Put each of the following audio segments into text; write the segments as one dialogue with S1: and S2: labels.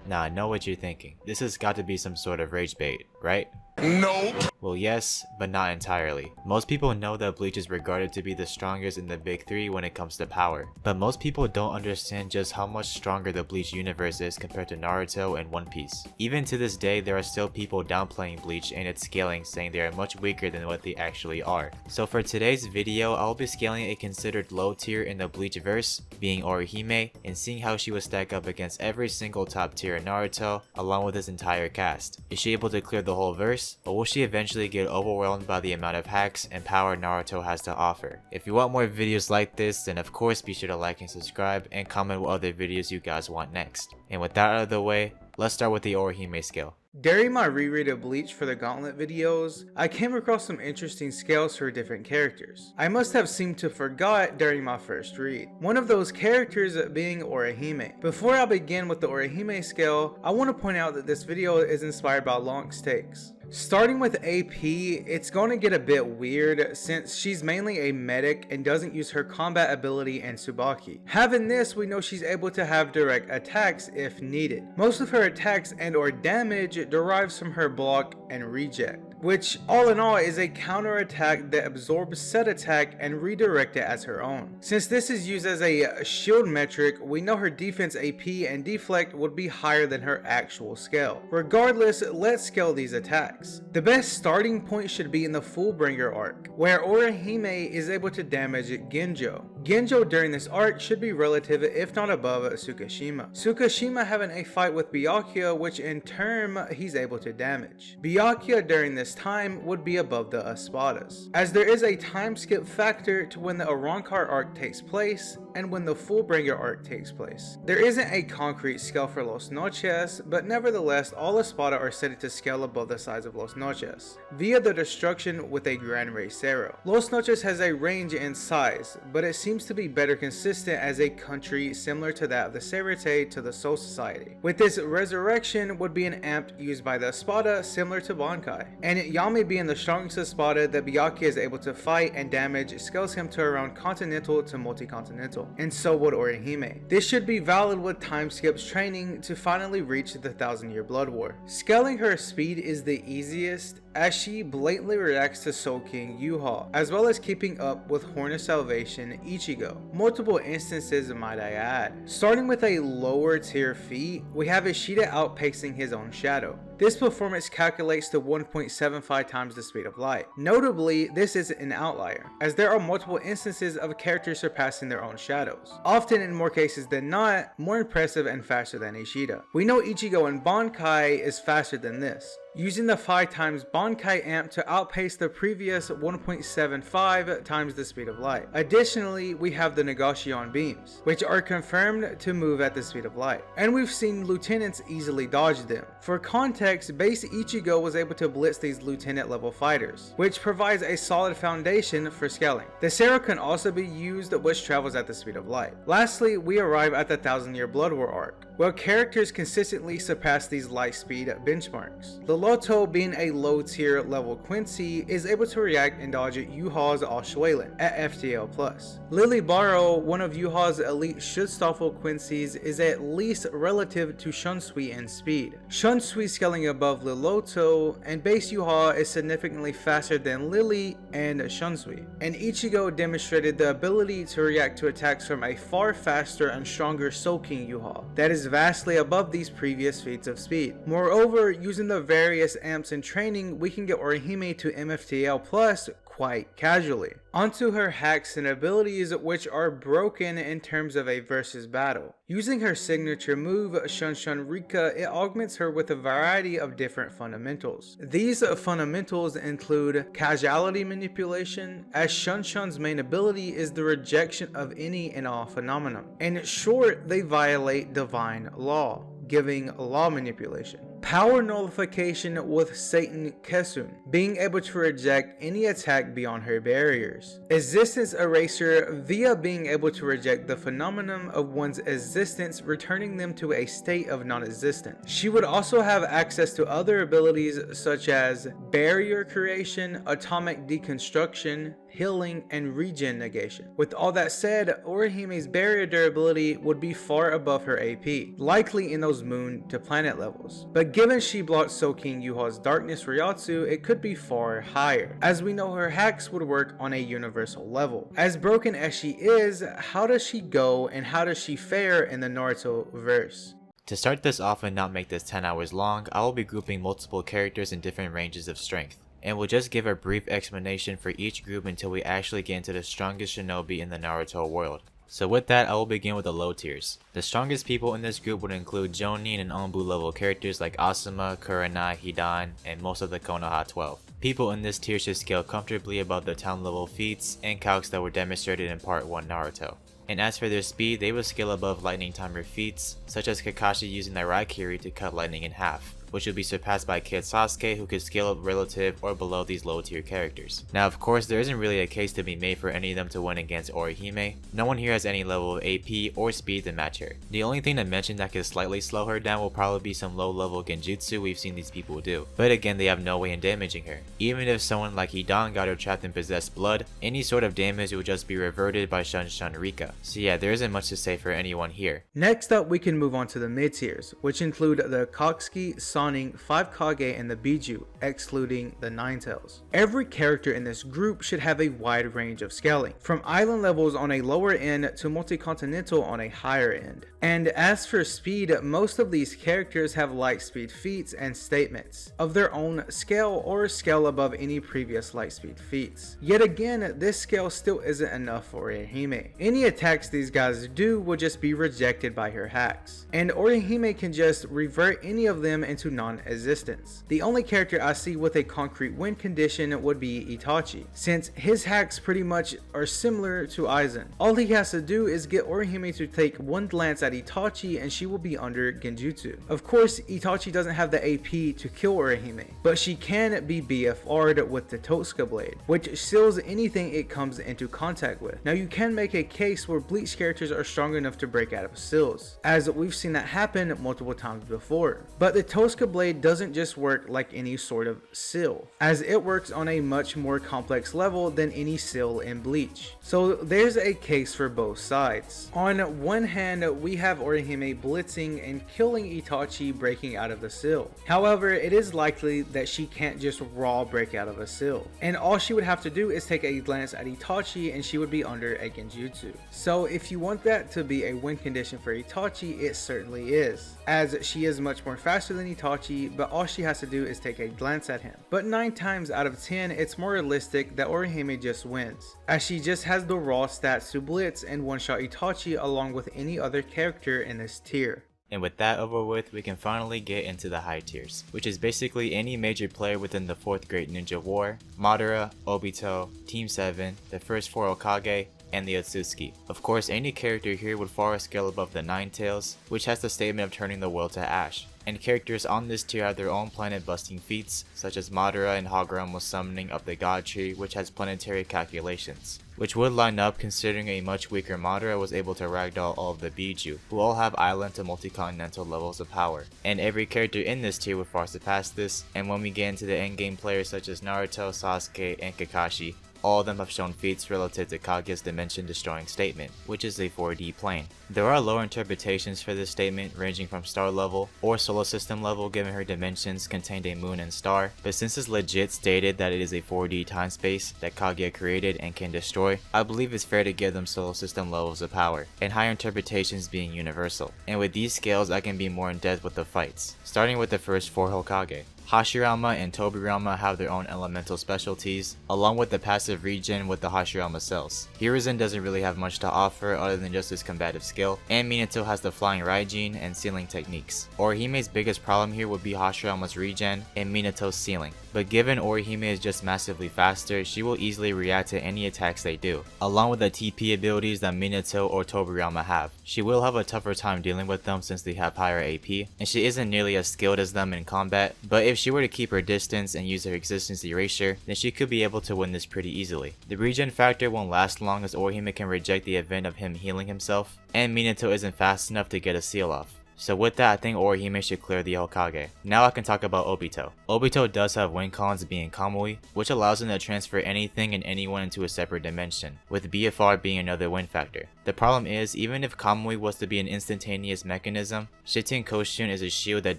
S1: Now I know what you're thinking. This has got to be some sort of rage bait, right?
S2: Nope.
S1: Well, yes, but not entirely. Most people know that Bleach is regarded to be the strongest in the big three when it comes to power, but most people don't understand just how much stronger the Bleach universe is compared to Naruto and One Piece. Even to this day, there are still people downplaying Bleach and its scaling, saying they are much weaker than what they actually are. So for today's video, I'll be scaling a considered low tier in the Bleach verse, being Orihime, and seeing how she will stack up against every single top tier in Naruto, along with his entire cast. Is she able to clear the whole verse? Or will she eventually get overwhelmed by the amount of hacks and power Naruto has to offer? If you want more videos like this, then of course be sure to like and subscribe and comment what other videos you guys want next. And with that out of the way, let's start with the Orihime scale.
S3: During my reread of Bleach for the Gauntlet videos, I came across some interesting scales for different characters. I must have seemed to forgot during my first read. One of those characters being Orihime. Before I begin with the Orihime scale, I want to point out that this video is inspired by long stakes. Starting with AP, it's going to get a bit weird since she's mainly a medic and doesn't use her combat ability and Tsubaki. Having this, we know she's able to have direct attacks if needed. Most of her attacks and or damage derives from her block and reject, which all in all is a counter attack that absorbs said attack and redirect it as her own. Since this is used as a shield metric, we know her defense AP and deflect would be higher than her actual scale. Regardless, let's scale these attacks. The best starting point should be in the Fullbringer arc, where Orihime is able to damage Genjo. Genjo during this arc should be relative if not above Tsukishima. Tsukishima having a fight with Byakuya, which in turn he's able to damage. Byakuya during this time would be above the Espadas, as there is a time skip factor to when the Arrancar arc takes place and when the Fullbringer arc takes place. There isn't a concrete scale for Los Noches, but nevertheless all Espada are set to scale above the size of Los Noches, via the destruction with a Gran Racero. Los Noches has a range in size, but it seems to be better consistent as a country similar to that of the Serite to the Soul Society. With this, Resurrection would be an amp used by the Espada similar to Bankai, and Yami being the strongest Espada that Byakuya is able to fight and damage scales him to around continental to multi-continental, and so would Orihime. This should be valid with time skips training to finally reach the 1000-year Blood War. Scaling her speed is the easiest, as she blatantly reacts to Soul King Yuha, as well as keeping up with Horn of Salvation Ichigo. Multiple instances might I add. Starting with a lower tier feat, we have Ishida outpacing his own shadow. This performance calculates to 1.75 times the speed of light. Notably, this is an outlier, as there are multiple instances of characters surpassing their own shadows. Often in more cases than not, more impressive and faster than Ishida. We know Ichigo in Bankai is faster than this, using the 5 times Bankai amp to outpace the previous 1.75 times the speed of light. Additionally, we have the Negation beams, which are confirmed to move at the speed of light, and we've seen lieutenants easily dodge them. For context, base Ichigo was able to blitz these lieutenant level fighters, which provides a solid foundation for scaling. The Sero can also be used, which travels at the speed of light. Lastly, we arrive at the 1000-year Blood War arc, where characters consistently surpass these light speed benchmarks. The Loto, being a low tier level Quincy, is able to react and dodge Yuha's All-Schwelen at FTL+. Lily Barrow, one of Yuha's elite Schutzstaffel Quincy's, is at least relative to Shunsui in speed. Shunsui scaling above Liloto, and base Yuha is significantly faster than Lily and Shunsui. And Ichigo demonstrated the ability to react to attacks from a far faster and stronger Soul King Yuha that is vastly above these previous feats of speed. Moreover, using the various amps in training, we can get Orihime to MFTL plus quite casually. Onto her hacks and abilities, which are broken in terms of a versus battle. Using her signature move, Shun Shun Rika, it augments her with a variety of different fundamentals. These fundamentals include causality manipulation, as Shun Shun's main ability is the rejection of any and all phenomenon. In short, they violate divine law, giving law manipulation. Power nullification with Satan Kesun, being able to reject any attack beyond her barriers. Existence eraser via being able to reject the phenomenon of one's existence, returning them to a state of non-existence. She would also have access to other abilities such as barrier creation, atomic deconstruction, healing, and regen negation. With all that said, Orihime's barrier durability would be far above her AP, likely in those moon to planet levels. But given she blocked Soking Yuha's darkness Ryotsu, it could be far higher, as we know her hacks would work on a universal level. As broken as she is, how does she go and how does she fare in the Naruto verse?
S1: To start this off and not make this 10 hours long, I will be grouping multiple characters in different ranges of strength, and we'll just give a brief explanation for each group until we actually get into the strongest shinobi in the Naruto world. So with that, I will begin with the low tiers. The strongest people in this group would include Jonin and Anbu level characters like Asuma, Kurenai, Hidan, and most of the Konoha 12. People in this tier should scale comfortably above the town level feats and calcs that were demonstrated in part 1 Naruto. And as for their speed, they will scale above lightning timer feats, such as Kakashi using the Raikiri to cut lightning in half, which would be surpassed by Kid Sasuke, who could scale up relative or below these low tier characters. Now of course, there isn't really a case to be made for any of them to win against Orihime. No one here has any level of AP or speed to match her. The only thing to mention that could slightly slow her down will probably be some low level genjutsu we've seen these people do, but again they have no way in damaging her. Even if someone like Hidan got her trapped in possessed blood, any sort of damage would just be reverted by Shun Rika. So yeah, there isn't much to say for anyone here.
S3: Next up, we can move on to the mid tiers, which include the Akatsuki, Sannin, 5 Kage, and the Biju, excluding the Ninetales. Every character in this group should have a wide range of scaling, from island levels on a lower end to multi-continental on a higher end. And as for speed, most of these characters have light speed feats and statements of their own scale or scale above any previous light speed feats. Yet again, this scale still isn't enough for Orihime. Any attacks these guys do will just be rejected by her hacks, and Orihime can just revert any of them into non-existence. The only character I see with a concrete win condition would be Itachi, since his hacks pretty much are similar to Aizen. All he has to do is get Orihime to take one glance at Itachi and she will be under genjutsu. Of course, Itachi doesn't have the AP to kill Orihime, but she can be BFR'd with the Totsuka blade, which seals anything it comes into contact with. Now you can make a case where Bleach characters are strong enough to break out of seals, as we've seen that happen multiple times before. But the Totsuka blade doesn't just work like any sort of seal, as it works on a much more complex level than any seal in Bleach. So there's a case for both sides. On one hand, we have Orihime blitzing and killing Itachi breaking out of the seal. However, it is likely that she can't just raw break out of a seal, and all she would have to do is take a glance at Itachi and she would be under a genjutsu. So if you want that to be a win condition for Itachi, it certainly is, as she is much more faster than Itachi, but all she has to do is take a glance at him. But 9 times out of 10, it's more realistic that Orihime just wins, as she just has the raw stats to blitz and one-shot Itachi along with any other character in this tier.
S1: And with that over with, we can finally get into the high tiers, which is basically any major player within the 4th Great Ninja War, Madara, Obito, Team 7, the first 4 Hokage, and the Otsutsuki. Of course, any character here would far scale above the Ninetales, which has the statement of turning the world to ash. And characters on this tier have their own planet busting feats, such as Madara and Hagoromo's summoning of the God Tree, which has planetary calculations, which would line up considering a much weaker Madara was able to ragdoll all of the Biju, who all have island to multi-continental levels of power. And every character in this tier would far surpass this, and when we get into the endgame players such as Naruto, Sasuke, and Kakashi, all of them have shown feats relative to Kage's dimension destroying statement, which is a 4D plane. There are lower interpretations for this statement ranging from star level or solar system level given her dimensions contained a moon and star, but since it's legit stated that it is a 4D time space that Kage created and can destroy, I believe it's fair to give them solar system levels of power, and higher interpretations being universal. And with these scales I can be more in depth with the fights, starting with the first 4 Hokage. Hashirama and Tobirama have their own elemental specialties, along with the passive regen with the Hashirama cells. Hiruzen doesn't really have much to offer other than just his combative skill, and Minato has the flying Raijin and sealing techniques. Orihime's biggest problem here would be Hashirama's regen and Minato's sealing, but given Orihime is just massively faster, she will easily react to any attacks they do, along with the TP abilities that Minato or Tobirama have. She will have a tougher time dealing with them since they have higher AP, and she isn't nearly as skilled as them in combat, but if she were to keep her distance and use her existence erasure, then she could be able to win this pretty easily. The regen factor won't last long as Orihime can reject the event of him healing himself, and Minato isn't fast enough to get a seal off. So with that, I think Orihime should clear the Hokage. Now I can talk about Obito. Obito does have win cons being Kamui, which allows him to transfer anything and anyone into a separate dimension, with BFR being another win factor. The problem is, even if Kamui was to be an instantaneous mechanism, Shiten Koshun is a shield that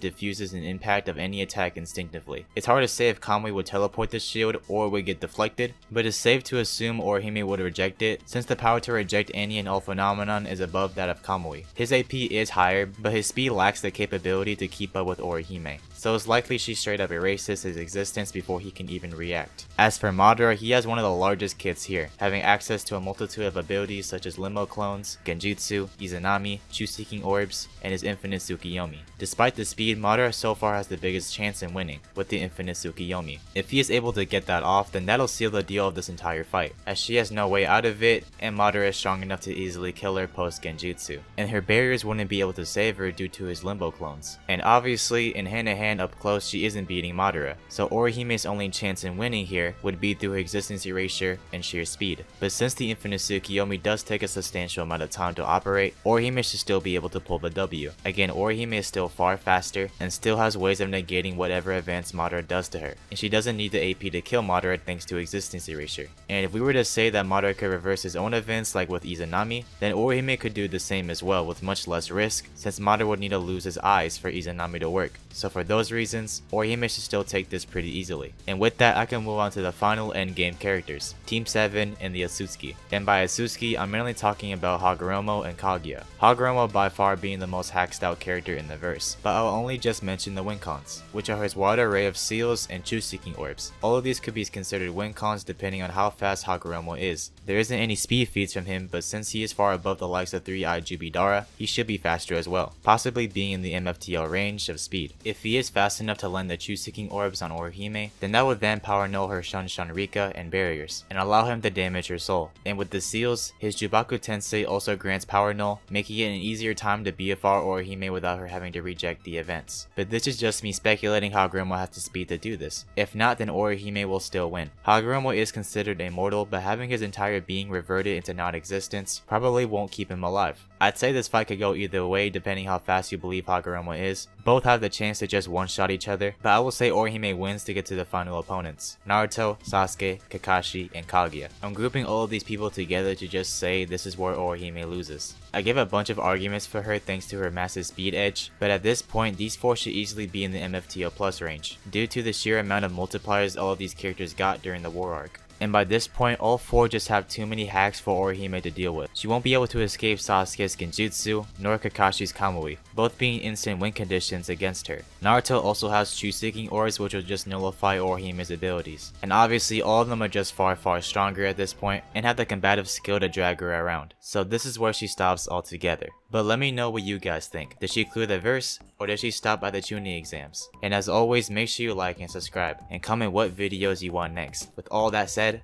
S1: diffuses an impact of any attack instinctively. It's hard to say if Kamui would teleport the shield or would get deflected, but it's safe to assume Orihime would reject it, since the power to reject any and all phenomenon is above that of Kamui. His AP is higher, but his speed lacks the capability to keep up with Orihime, so it's likely she straight up erases his existence before he can even react. As for Madara, he has one of the largest kits here, having access to a multitude of abilities such as Limo clones, Genjutsu, Izanami, Truth-seeking orbs, and his infinite Tsukiyomi. Despite the speed, Madara so far has the biggest chance in winning, with the infinite Tsukiyomi. If he is able to get that off, then that'll seal the deal of this entire fight, as she has no way out of it, and Madara is strong enough to easily kill her post Genjutsu, and her barriers wouldn't be able to save her due to his Limbo clones. And obviously, in hand-to-hand up close, she isn't beating Madara, so Orihime's only chance in winning here would be through her existence erasure and sheer speed. But since the infinite Tsukiyomi does take a substantial amount of time to operate, Orihime should still be able to pull the W. Again, Orihime is still far faster and still has ways of negating whatever advance Madara does to her, and she doesn't need the AP to kill Madara thanks to existence erasure. And if we were to say that Madara could reverse his own events like with Izanami, then Orihime could do the same as well with much less risk, since Madara would need to lose his eyes for Izanami to work. So for those reasons, Orihime should still take this pretty easily. And with that, I can move on to the final endgame characters, Team 7 and the Atsuki. And by Atsuki, I'm mainly talking about Hagoromo and Kaguya. Hagoromo by far being the most hacked out character in the verse, but I'll only just mention the win cons, which are his wide array of seals and truth-seeking orbs. All of these could be considered win cons depending on how fast Hagoromo is. There isn't any speed feats from him, but since he is far above the likes of 3-eyed Jubidara, he should be faster as well, possibly being in the MFTL range of speed. If he is fast enough to land the truth-seeking orbs on Orihime, then that would then power null her Shanshan Rika and barriers, and allow him to damage her soul. And with the seals, his Jubaku Tensei also grants power null, making it an easier time to BFR Orihime without her having to reject the events. But this is just me speculating Hagoromo has the speed to do this. If not, then Orihime will still win. Hagoromo is considered immortal, but having his entire being reverted into non-existence probably won't keep him alive. I'd say this fight could go either way depending how fast you believe Hagoromo is. Both have the chance to just one-shot each other, but I will say Orihime wins to get to the final opponents: Naruto, Sasuke, Kakashi, and Kaguya. I'm grouping all of these people together to just say this is where Orihime loses. I give a bunch of arguments for her thanks to her massive speed edge, but at this point these 4 should easily be in the MFTO plus range, due to the sheer amount of multipliers all of these characters got during the war arc. And by this point, all 4 just have too many hacks for Orihime to deal with. She won't be able to escape Sasuke's Genjutsu, nor Kakashi's Kamui, both being instant win conditions against her. Naruto also has truth-seeking orbs which will just nullify Orihime's abilities. And obviously all of them are just far stronger at this point, and have the combative skill to drag her around. So this is where she stops altogether. But let me know what you guys think. Does she clear the verse, or does she stop at the Chunin exams? And as always, make sure you like and subscribe, and comment what videos you want next. With all that said,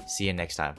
S1: see you next time.